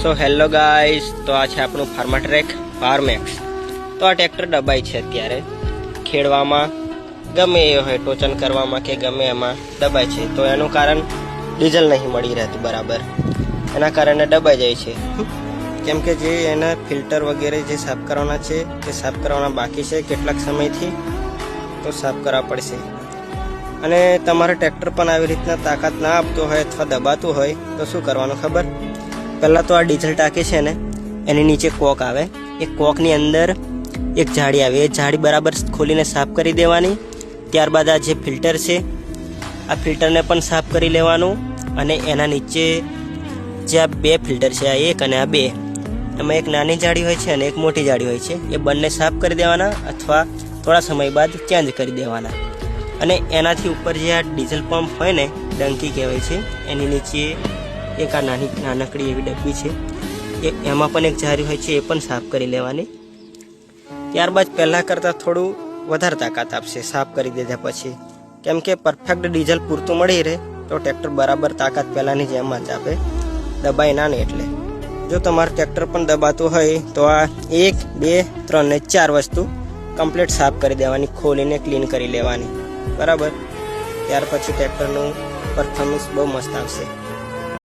So hello guys, તો આ છે આપણું ફાર્માટ્રેક ફાર્મેક્સ। તો આ ટ્રેક્ટર દબાઈ છે અત્યારે ખેડવામાં, ગમે એ હોય ટોચન કરવામાં કે ગમે એમાં દબાય છે। તો એનું કારણ ડીઝલ નહીં મળી રહેતું બરાબર, એના કારણે દબાઈ જાય છે। કેમ કે જે એના ફિલ્ટર વગેરે જે સાફ કરવાના છે તે સાફ કરવાના બાકી છે કેટલાક સમયથી, તો સાફ કરવા પડશે। અને તમારે ટ્રેક્ટર પણ આવી રીતના તાકાત ના આપતું હોય અથવા દબાતું હોય તો શું કરવાનું ખબર? પહેલાં તો આ ડીઝલ ટાંકી છે ને, એની નીચે કોક આવે, એ કોકની અંદર એક જાળી આવે, એ જાળી બરાબર ખોલીને સાફ કરી દેવાની। ત્યારબાદ આ જે ફિલ્ટર છે, આ ફિલ્ટરને પણ સાફ કરી લેવાનું। અને એના નીચે જે આ બે ફિલ્ટર છે, આ એક અને આ બે, એમાં એક નાની જાળી હોય છે અને એક મોટી જાળી હોય છે, એ બંને સાફ કરી દેવાના અથવા થોડા સમય બાદ ચેન્જ કરી દેવાના। અને એનાથી ઉપર જે આ ડીઝલ પંપ હોય ને, ડંકી કહેવાય છે, એની નીચે એક આ નાનકડી એવી ડબ્બી છે, એમાં પણ એક જારી હોય છે, એ પણ સાફ કરી લેવાની। ત્યારબાદ પહેલાં કરતાં થોડું વધારે તાકાત આપશે સાફ કરી દીધા પછી, કેમ કે પરફેક્ટ ડીઝલ પૂરતું મળી રહે તો ટ્રેક્ટર બરાબર તાકાત પહેલાંની જેમ જ આપે, દબાય ના ને એટલે। જો તમારું ટ્રેક્ટર પણ દબાતું હોય તો આ 1, 2, 3 ને 4 વસ્તુ કમ્પ્લીટ સાફ કરી દેવાની, ખોલીને ક્લીન કરી લેવાની બરાબર। ત્યાર પછી ટ્રેક્ટરનું પરફોર્મન્સ બહુ મસ્ત આવશે।